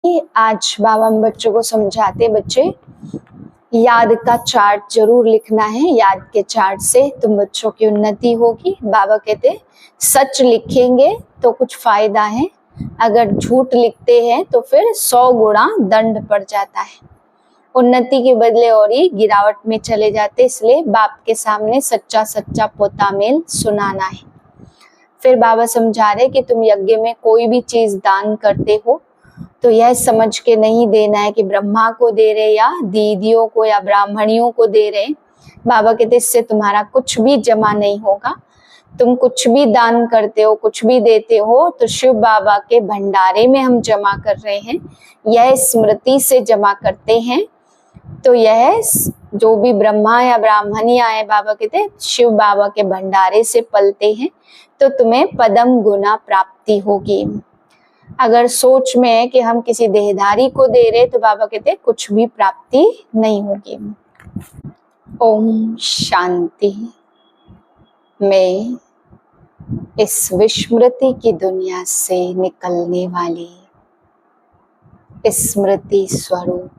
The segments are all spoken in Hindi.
आज बाबा हम बच्चों को समझाते, बच्चे याद का चार्ट जरूर लिखना है। याद के चार्ट से तुम बच्चों की उन्नति होगी। बाबा कहते सच लिखेंगे तो कुछ फायदा है, अगर झूठ लिखते हैं तो फिर 100 गुना दंड पड़ जाता है, उन्नति के बदले और ही गिरावट में चले जाते। इसलिए बाप के सामने सच्चा सच्चा पोता मेल सुनाना है। फिर बाबा समझा रहे कि तुम यज्ञ में कोई भी चीज दान करते हो तो यह समझ के नहीं देना है कि ब्रह्मा को दे रहे या दीदियों को या ब्राह्मणियों को दे रहे। बाबा कहते इससे तुम्हारा कुछ भी जमा नहीं होगा। तुम कुछ भी दान करते हो, कुछ भी देते हो तो शिव बाबा के भंडारे में हम जमा कर रहे हैं, यह स्मृति से जमा करते हैं। तो यह जो भी ब्रह्मा या ब्राह्मणियां है, बाबा कहते शिव बाबा के भंडारे से पलते हैं, तो तुम्हें पदम गुना प्राप्ति होगी। अगर सोच में है कि हम किसी देहधारी को दे रहे तो बाबा कहते कुछ भी प्राप्ति नहीं होगी। ओम शांति। मैं इस विस्मृति की दुनिया से निकलने वाली स्मृति स्वरूप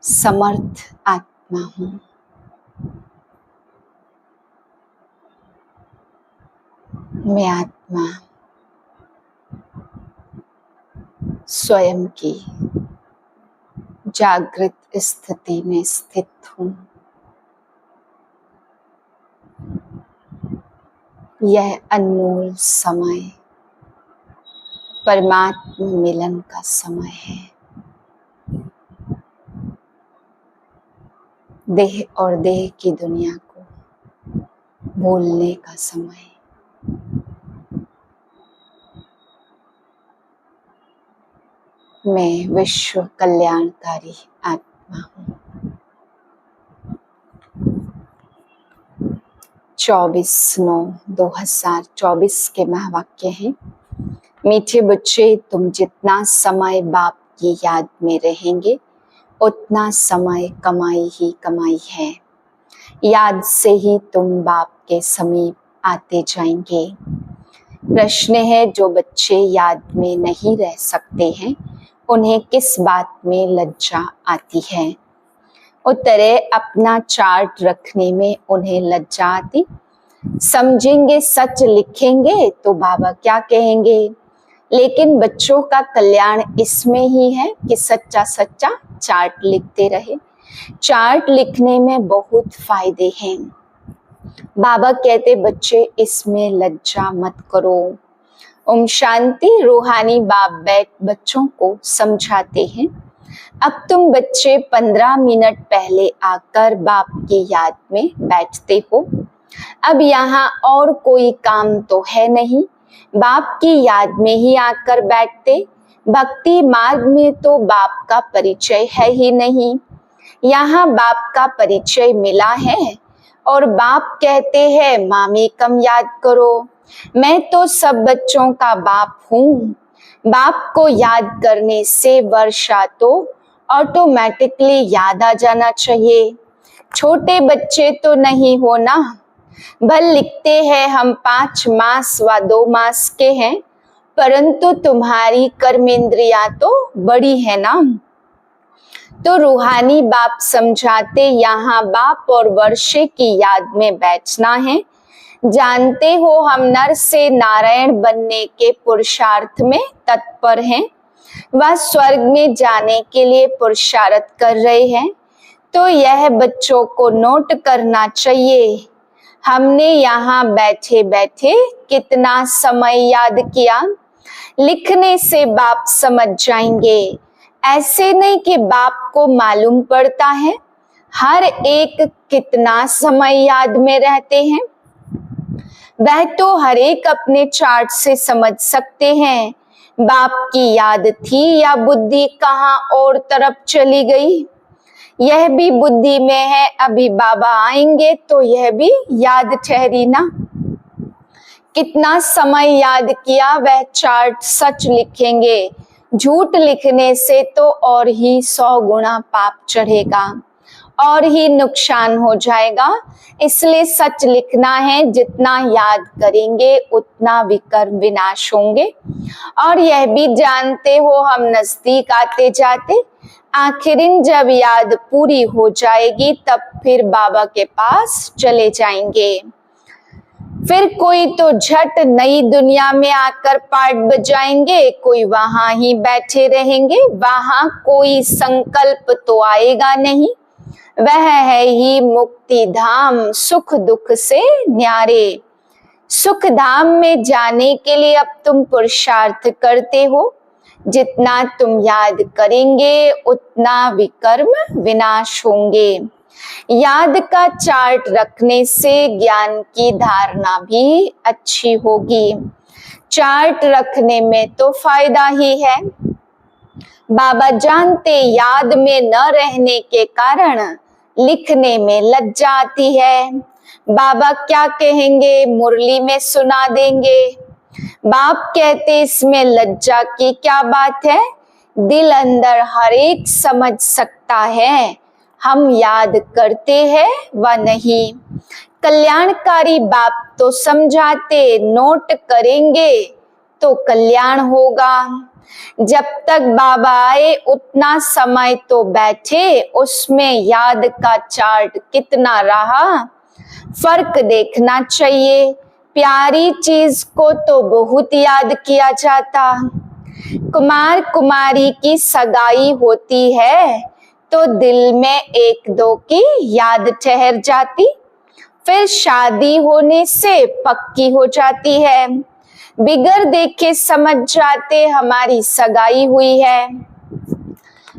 समर्थ आत्मा हूँ। मैं आत्मा स्वयं की जागृत स्थिति में स्थित हूँ। यह अनमोल समय परमात्मा मिलन का समय है। देह और देह की दुनिया को भूलने का समय। मैं विश्व कल्याणकारी आत्मा हूँ। 24/9/2024 के महावाक्य हैं। मीठे बच्चे, तुम जितना समय बाप की याद में रहेंगे उतना समय कमाई ही कमाई है। याद से ही तुम बाप के समीप आते जाएंगे। प्रश्न है, जो बच्चे याद में नहीं रह सकते हैं उन्हें किस बात में लज्जा आती है? उत्तर है, अपना चार्ट रखने में उन्हें लज्जा आती। समझेंगे, सच लिखेंगे तो बाबा क्या कहेंगे। लेकिन बच्चों का कल्याण इसमें ही है कि सच्चा सच्चा चार्ट लिखते रहे। चार्ट लिखने में बहुत फायदे हैं। बाबा कहते बच्चे इसमें लज्जा मत करो। ओम शांति। रूहानी बाप बैठ बच्चों को समझाते हैं। अब तुम बच्चे 15 मिनट पहले आकर बाप की याद में बैठते हो। अब यहाँ और कोई काम तो है नहीं, बाप की याद में ही आकर बैठते। भक्ति मार्ग में तो बाप का परिचय है ही नहीं। यहाँ बाप का परिचय मिला है और बाप कहते हैं मामी कम याद करो। मैं तो सब बच्चों का बाप हूँ। बाप को याद करने से वर्षा तो ऑटोमेटिकली याद आ जाना चाहिए। छोटे बच्चे तो नहीं हो ना। भल लिखते हैं हम 5 मास व 2 मास के हैं, परंतु तुम्हारी कर्मेंद्रियां तो बड़ी है ना। तो रूहानी बाप समझाते यहाँ बाप और वर्षे की याद में बैठना है। जानते हो हम नर से नारायण बनने के पुरुषार्थ में तत्पर हैं, वह स्वर्ग में जाने के लिए पुरुषार्थ कर रहे हैं। तो यह बच्चों को नोट करना चाहिए। हमने यहाँ बैठे बैठे कितना समय याद किया। लिखने से बाप समझ जाएंगे। ऐसे नहीं कि बाप को मालूम पड़ता है हर एक कितना समय याद में रहते हैं। वह तो हर एक अपने चार्ट से समझ सकते हैं बाप की याद थी या बुद्धि कहाँ और तरफ चली गई। यह भी बुद्धि में है, अभी बाबा आएंगे तो यह भी याद ठहरी ना। कितना समय याद किया वह चार्ट सच लिखेंगे। झूठ लिखने से तो और ही 100 गुना पाप चढ़ेगा। और ही नुकसान हो जाएगा। इसलिए सच लिखना है, जितना याद करेंगे उतना विकर्म विनाश होंगे। और यह भी जानते हो हम नजदीक आते जाते, आखिरिन जब याद पूरी हो जाएगी तब फिर बाबा के पास चले जाएंगे। फिर कोई तो झट नई दुनिया में आकर पाठ बजाएंगे, कोई वहां ही बैठे रहेंगे। वहां कोई संकल्प तो आएगा नहीं, वह है ही मुक्ति धाम, सुख दुख से न्यारे। सुख धाम में जाने के लिए अब तुम पुरुषार्थ करते हो। जितना तुम याद करेंगे उतना विकर्म विनाश होंगे। याद का चार्ट रखने से ज्ञान की धारणा भी अच्छी होगी। चार्ट रखने में तो फायदा ही है। बाबा जानते याद में न रहने के कारण लिखने में लज्जा आती है। बाबा क्या कहेंगे मुरली में सुना देंगे। बाप कहते इसमें लज्जा की क्या बात है, दिल अंदर हर एक समझ सकता है हम याद करते हैं व नहीं। कल्याणकारी बाप तो समझाते, नोट करेंगे तो कल्याण होगा। जब तक बाबा आए उतना समय तो बैठे, उसमें याद का चार्ट कितना रहा फर्क देखना चाहिए। प्यारी चीज को तो बहुत याद किया जाता। कुमार कुमारी की सगाई होती है तो दिल में एक दो की याद ठहर जाती, फिर शादी होने से पक्की हो जाती है। बिगर देखे समझ जाते हमारी सगाई हुई है।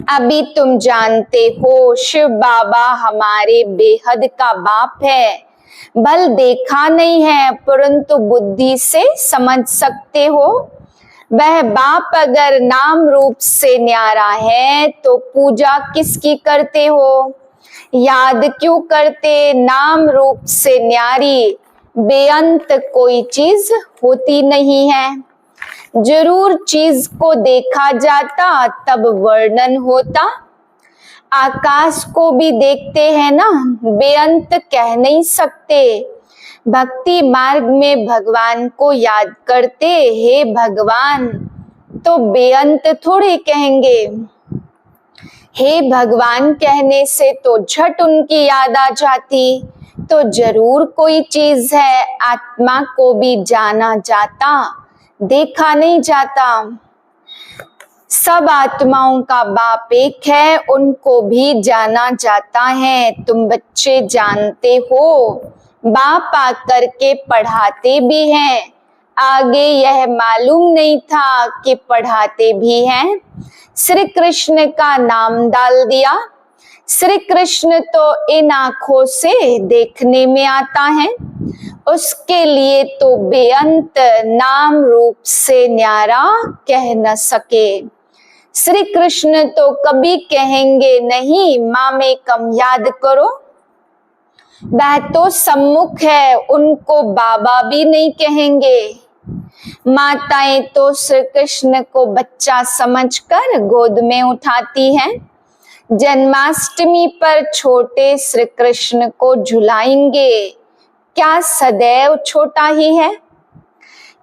अभी तुम जानते हो शिव बाबा हमारे बेहद का बाप है। बल देखा नहीं है परंतु बुद्धि से समझ सकते हो। वह बाप अगर नाम रूप से न्यारा है तो पूजा किसकी करते हो, याद क्यों करते। नाम रूप से न्यारी बेअंत कोई चीज होती नहीं है। जरूर चीज को देखा जाता तब वर्णन होता। आकाश को भी देखते हैं ना, बेअंत कह नहीं सकते। भक्ति मार्ग में भगवान को याद करते, हे भगवान, तो बेअंत थोड़े कहेंगे। हे भगवान कहने से तो झट उनकी याद आ जाती। तो जरूर कोई चीज है। आत्मा को भी जाना जाता, देखा नहीं जाता। सब आत्माओं का बाप एक है, उनको भी जाना जाता है। तुम बच्चे जानते हो बाप आकर के पढ़ाते भी हैं। आगे यह मालूम नहीं था कि पढ़ाते भी हैं। श्री कृष्ण का नाम डाल दिया। श्री कृष्ण तो इन आंखों से देखने में आता है, उसके लिए तो बेअंत नाम रूप से न्यारा कह न सके। श्री कृष्ण तो कभी कहेंगे नहीं माँ में कम याद करो। वह तो सम्मुख है, उनको बाबा भी नहीं कहेंगे। माताएं तो श्री कृष्ण को बच्चा समझकर गोद में उठाती हैं। जन्माष्टमी पर छोटे श्री कृष्ण को झुलाएंगे, क्या सदैव छोटा ही है।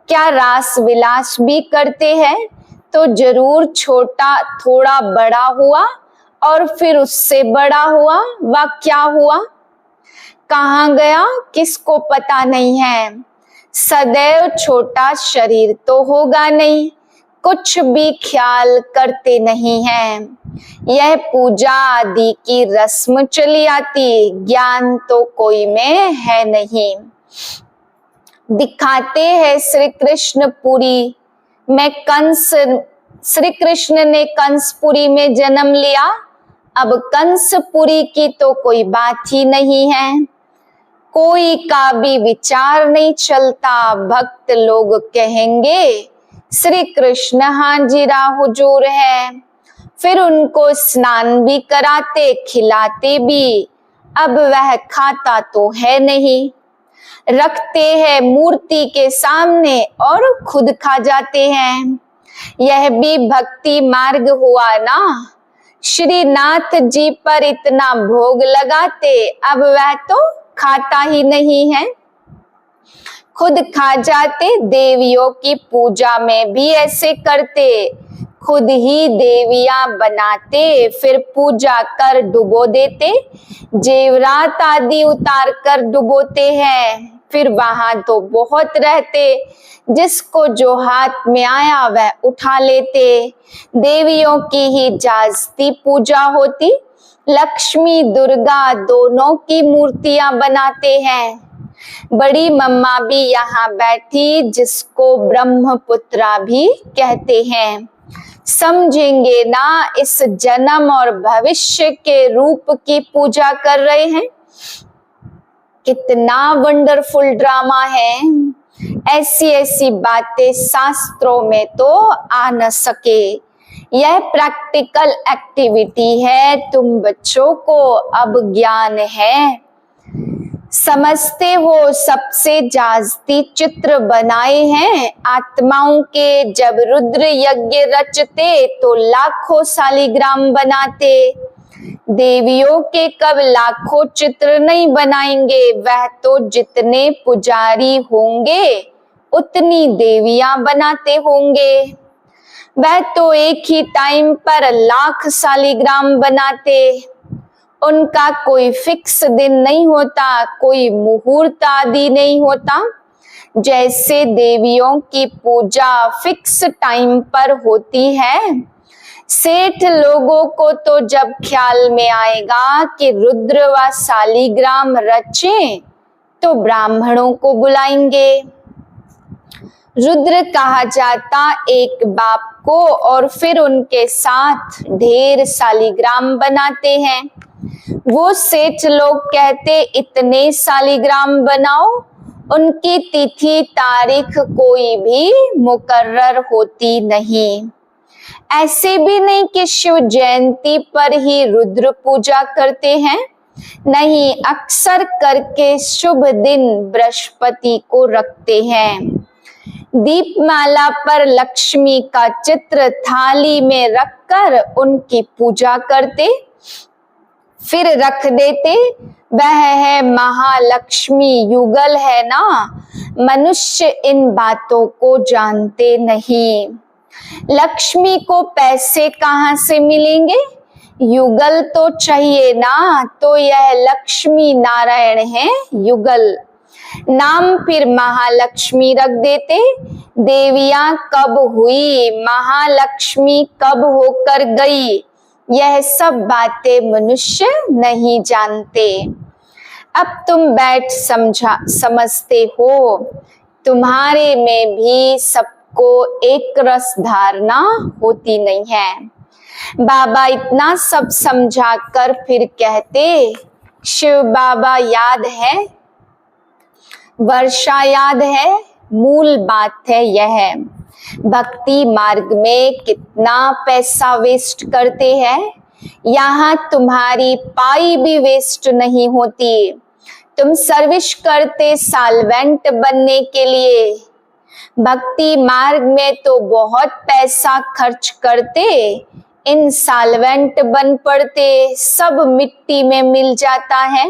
क्या रास विलास भी करते हैं तो जरूर छोटा थोड़ा बड़ा हुआ और फिर उससे बड़ा हुआ, वह क्या हुआ कहाँ गया किसको पता नहीं है। सदैव छोटा शरीर तो होगा नहीं, कुछ भी ख्याल करते नहीं हैं। यह पूजा आदि की रस्म चली आती, ज्ञान तो कोई में है नहीं। दिखाते हैं श्री कृष्णपुरी में कंस, श्री कृष्ण ने कंसपुरी में जन्म लिया। अब कंसपुरी की तो कोई बात ही नहीं है, कोई का भी विचार नहीं चलता। भक्त लोग कहेंगे श्री कृष्ण हाजिरा हुजूर है, फिर उनको स्नान भी कराते खिलाते भी। अब वह खाता तो है नहीं, रखते हैं मूर्ति के सामने और खुद खा जाते हैं। यह भी भक्ति मार्ग हुआ ना। श्रीनाथ जी पर इतना भोग लगाते, अब वह तो खाता ही नहीं है। खुद खा जाते, देवियों की पूजा में भी ऐसे करते। खुद ही देवियां बनाते, फिर पूजा कर डुबो देते। जेवरात आदि उतार कर डुबोते हैं, फिर वहां तो बहुत रहते। जिसको जो हाथ में आया वह उठा लेते। देवियों की ही जास्ती पूजा होती। लक्ष्मी दुर्गा दोनों की मूर्तियां बनाते हैं। बड़ी मम्मा भी यहाँ बैठी, जिसको ब्रह्मपुत्रा भी कहते हैं। समझेंगे ना, इस जन्म और भविष्य के रूप की पूजा कर रहे हैं। कितना वंडरफुल ड्रामा है। ऐसी ऐसी बातें शास्त्रों में तो आ न सके। यह प्रैक्टिकल एक्टिविटी है। तुम बच्चों को अब ज्ञान है। समझते हो सबसे जास्ती चित्र बनाए हैं आत्माओं के। जब रुद्र यज्ञ रचते तो लाखों शालिग्राम बनाते। देवियों के कब लाखों चित्र नहीं बनाएंगे। वह तो जितने पुजारी होंगे उतनी देवियां बनाते होंगे। वह तो एक ही टाइम पर लाख शालिग्राम बनाते। उनका कोई फिक्स दिन नहीं होता, कोई मुहूर्त आदि नहीं होता। जैसे देवियों की पूजा फिक्स टाइम पर होती है। सेठ लोगों को तो जब ख्याल में आएगा कि रुद्र व शालिग्राम रचें तो ब्राह्मणों को बुलाएंगे। रुद्र कहा जाता एक बाप को, और फिर उनके साथ ढेर शालिग्राम बनाते हैं। वो सेठ लोग कहते इतने शालिग्राम बनाओ। उनकी तिथि तारीख कोई भी मुकर्रर होती नहीं। ऐसे भी नहीं कि शिव जयंती पर ही रुद्र पूजा करते हैं। नहीं, अक्सर करके शुभ दिन बृहस्पति को रखते हैं। दीपमाला पर लक्ष्मी का चित्र थाली में रखकर उनकी पूजा करते, फिर रख देते। वह है महालक्ष्मी युगल है ना। मनुष्य इन बातों को जानते नहीं। लक्ष्मी को पैसे कहाँ से मिलेंगे। युगल तो चाहिए ना, तो यह लक्ष्मी नारायण है युगल। नाम फिर महालक्ष्मी रख देते। देवियां कब हुई, महालक्ष्मी कब होकर गई, यह सब बातें मनुष्य नहीं जानते। अब तुम बैठ समझते हो। तुम्हारे में भी सबको एक रस धारणा होती नहीं है। बाबा इतना सब समझा कर फिर कहते, शिव बाबा याद है, वर्षा याद है। मूल बात है यह, भक्ति मार्ग में कितना पैसा वेस्ट करते हैं। यहाँ तुम्हारी पाई भी वेस्ट नहीं होती। तुम सर्विस करते सॉल्वेंट बनने के लिए। भक्ति मार्ग में तो बहुत पैसा खर्च करते, इन सॉल्वेंट बन पड़ते, सब मिट्टी में मिल जाता है।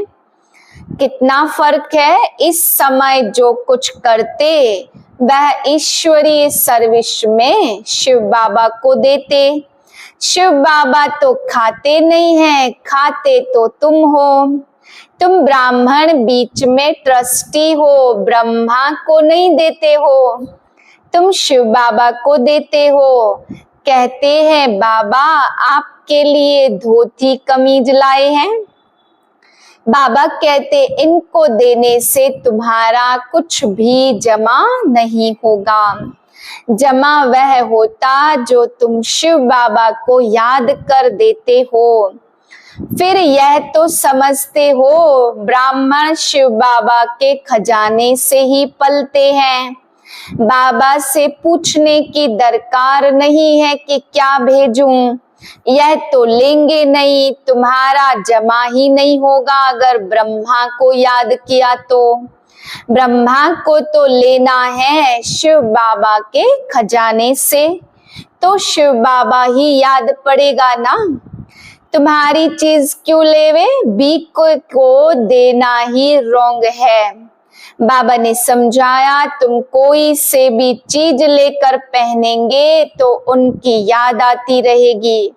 कितना फर्क है। इस समय जो कुछ करते वह ईश्वरीय सर्विस में शिव बाबा को देते। शिव बाबा तो खाते नहीं हैं, खाते तो तुम हो। तुम ब्राह्मण बीच में ट्रस्टी हो, ब्रह्मा को नहीं देते हो, तुम शिव बाबा को देते हो। कहते हैं बाबा आपके लिए धोती कमीज लाए हैं। बाबा कहते इनको देने से तुम्हारा कुछ भी जमा नहीं होगा। जमा वह होता जो तुम शिव बाबा को याद कर देते हो। फिर यह तो समझते हो ब्राह्मण शिव बाबा के खजाने से ही पलते हैं। बाबा से पूछने की दरकार नहीं है कि क्या भेजूं, यह तो लेंगे नहीं। तुम्हारा जमा ही नहीं होगा अगर ब्रह्मा को याद किया तो। ब्रह्मा को तो लेना है शिव बाबा के खजाने से, तो शिव बाबा ही याद पड़ेगा ना। तुम्हारी चीज क्यों लेवे, भीख को देना ही रोंग है। बाबा ने समझाया, तुम कोई से भी चीज लेकर पहनेंगे तो उनकी याद आती रहेगी।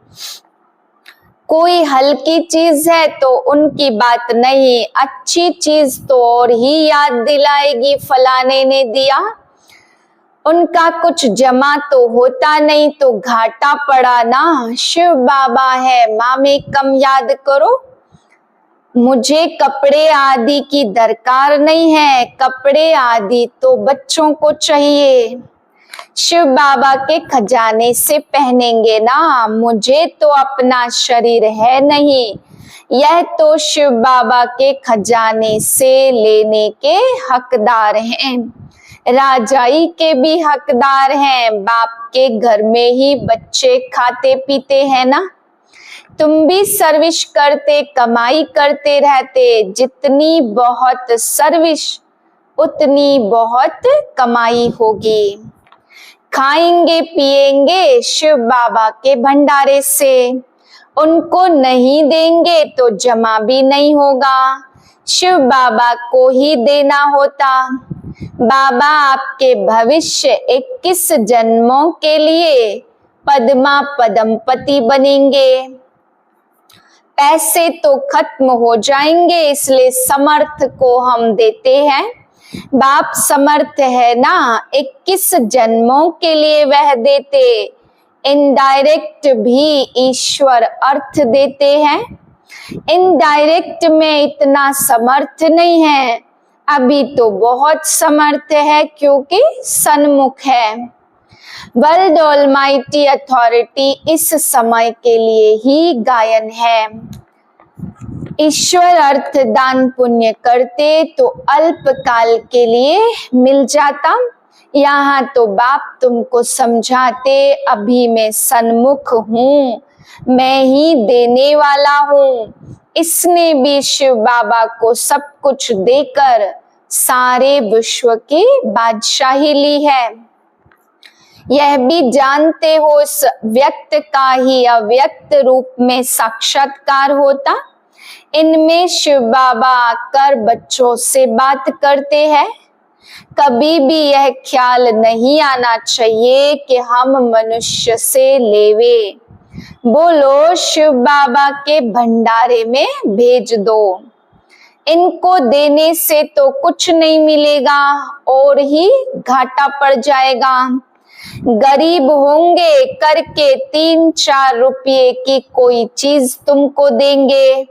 कोई हल्की चीज है तो उनकी बात नहीं, अच्छी चीज तो और ही याद दिलाएगी, फलाने ने दिया। उनका कुछ जमा तो होता नहीं तो घाटा पड़ा ना। शिव बाबा है, माँ में कम याद करो। मुझे कपड़े आदि की दरकार नहीं है, कपड़े आदि तो बच्चों को चाहिए। शिव बाबा के खजाने से पहनेंगे ना, मुझे तो अपना शरीर है नहीं, यह तो शिव बाबा के खजाने से लेने के हकदार हैं। राजाई के भी हकदार हैं, बाप के घर में ही बच्चे खाते पीते हैं ना। तुम भी सर्विस करते कमाई करते रहते, जितनी बहुत सर्विस उतनी बहुत कमाई होगी। खाएंगे पिएंगे शिव बाबा के भंडारे से, उनको नहीं देंगे तो जमा भी नहीं होगा, शिव बाबा को ही देना होता। बाबा आपके भविष्य 21 जन्मों के लिए पद्मा पदमपति बनेंगे। पैसे तो खत्म हो जाएंगे, इसलिए समर्थ को हम देते हैं। बाप समर्थ है ना, 21 जन्मों के लिए वह देते। इनडायरेक्ट भी ईश्वर अर्थ देते हैं। इनडायरेक्ट में इतना समर्थ नहीं है, अभी तो बहुत समर्थ है क्योंकि सन्मुख है। वर्ल्ड ऑलमाइटी अथॉरिटी इस समय के लिए ही गायन है। ईश्वर अर्थ दान पुण्य करते तो अल्प काल के लिए मिल जाता। यहाँ तो बाप तुमको समझाते, अभी मैं सन्मुख हूँ, मैं ही देने वाला हूँ। इसने भी शिव बाबा को सब कुछ देकर सारे विश्व की बादशाही ली है। यह भी जानते हो उस व्यक्त का ही अव्यक्त रूप में साक्षात्कार होता। इनमें शिव बाबा आकर बच्चों से बात करते हैं। कभी भी यह ख्याल नहीं आना चाहिए कि हम मनुष्य से लेवे। बोलो शिव बाबा के भंडारे में भेज दो। इनको देने से तो कुछ नहीं मिलेगा और ही घाटा पड़ जाएगा। गरीब होंगे करके 3-4 रुपये की कोई चीज तुमको देंगे,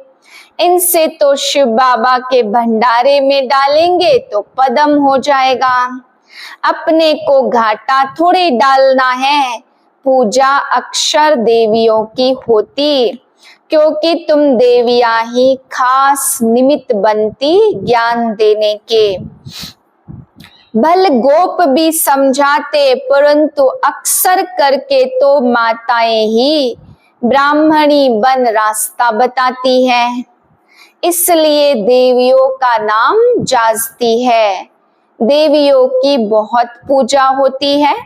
इनसे तो शिव बाबा के भंडारे में डालेंगे तो पदम हो जाएगा। अपने को घाटा थोड़ी डालना है। पूजा अक्षर देवियों की होती, क्योंकि तुम देवियां ही खास निमित्त बनती ज्ञान देने के। भल गोप भी समझाते, परंतु अक्सर करके तो माताएं ही ब्राह्मणी बन रास्ता बताती हैं, इसलिए देवियों का नाम जाजती है। देवियों की बहुत पूजा होती है।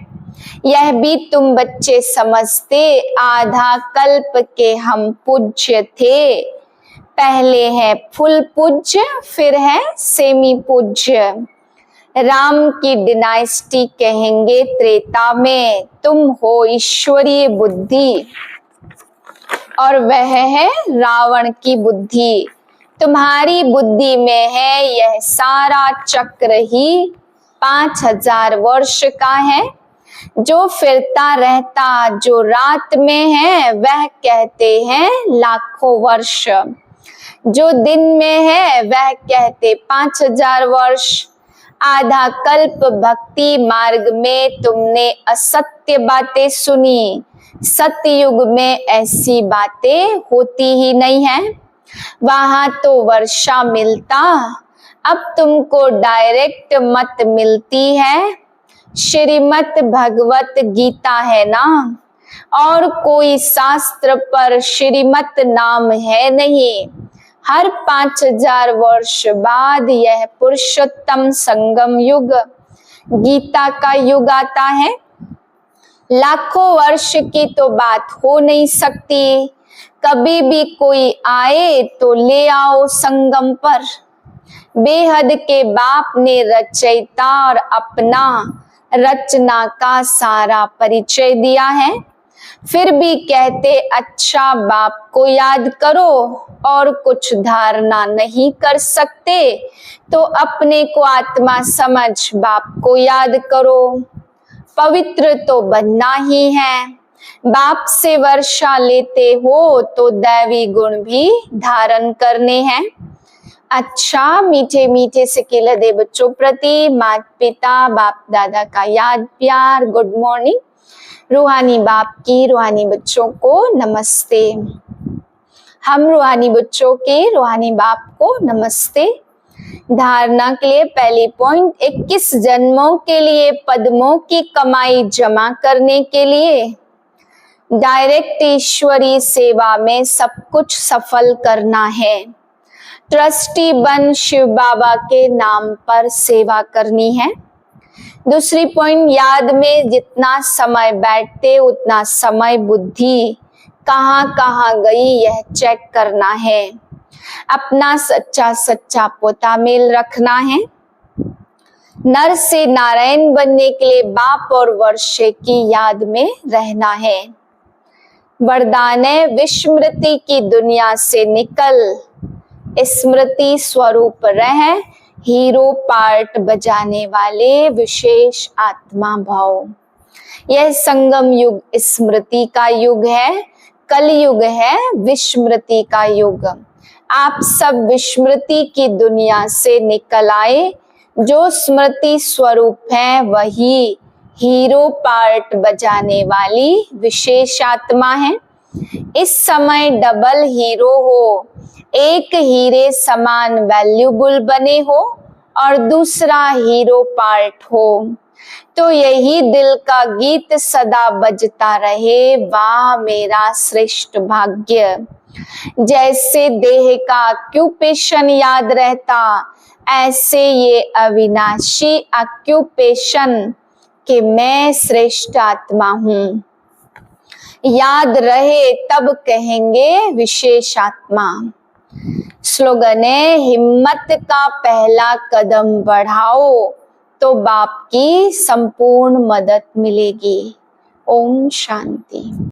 यह भी तुम बच्चे समझते। आधा कल्प के हम पूज्य थे, पहले है फुल पूज्य, फिर है सेमी पूज्य। राम की डिनाइस्टी कहेंगे त्रेता में। तुम हो ईश्वरीय बुद्धि और वह है रावण की बुद्धि। तुम्हारी बुद्धि में है यह सारा चक्र ही 5000 वर्ष का है, जो फिरता रहता जो रात में है वह कहते हैं लाखों वर्ष, जो दिन में है वह कहते 5000 वर्ष। आधा कल्प भक्ति मार्ग में तुमने असत्य बातें सुनी, सतयुग में ऐसी बातें होती ही नहीं है। वहां तो वर्षा मिलता, अब तुमको डायरेक्ट मत मिलती है। श्रीमत भगवत गीता है ना, और कोई शास्त्र पर श्रीमत नाम है नहीं। हर 5000 वर्ष बाद यह पुरुषोत्तम संगम युग गीता का युग आता है। लाखों वर्ष की तो बात हो नहीं सकती, कभी भी कोई आए तो ले आओ संगम पर। बेहद के बाप ने रचयिता और अपना रचना का सारा परिचय दिया है, फिर भी कहते अच्छा बाप को याद करो और कुछ धारणा नहीं कर सकते तो अपने को आत्मा समझ बाप को याद करो। पवित्र तो बनना ही है, बाप से वर्षा लेते हो तो दैवी गुण भी धारण करने हैं। अच्छा मीठे मीठे से हृदय बच्चों प्रति माता पिता बाप दादा का याद प्यार गुड मॉर्निंग। रूहानी बाप की रूहानी बच्चों को नमस्ते। हम रूहानी बच्चों के रूहानी बाप को नमस्ते। धारणा के लिए पहली पॉइंट, 21 जन्मों के लिए पद्मों की कमाई जमा करने के लिए डायरेक्ट ईश्वरी सेवा में सब कुछ सफल करना है। ट्रस्टी बन शिव बाबा के नाम पर सेवा करनी है। दूसरी पॉइंट, याद में जितना समय बैठते उतना समय बुद्धि कहाँ कहाँ गई यह चेक करना है। अपना सच्चा सच्चा पोता मेल रखना है। नर से नारायण बनने के लिए बाप और वर्षे की याद में रहना है। वरदान है, विस्मृति की दुनिया से निकल स्मृति स्वरूप रह, हीरो पार्ट बजाने वाले विशेष आत्मा भाव। यह संगम युग स्मृति का युग है, कलयुग है विस्मृति का युग। आप सब विस्मृति की दुनिया से निकल आए, जो स्मृति स्वरूप है वही हीरो पार्ट बजाने वाली विशेष आत्मा है। इस समय डबल हीरो हो, एक हीरे समान वैल्यूबल बने हो और दूसरा हीरो पार्ट हो, तो यही दिल का गीत सदा बजता रहे, वाह मेरा श्रेष्ठ भाग्य। जैसे देह का ऑक्यूपेशन याद रहता, ऐसे ये अविनाशी ऑक्यूपेशन कि मैं श्रेष्ठ आत्मा हूँ याद रहे, तब कहेंगे विशेष आत्मा। स्लोगन है, हिम्मत का पहला कदम बढ़ाओ तो बाप की संपूर्ण मदद मिलेगी। ओम शांति।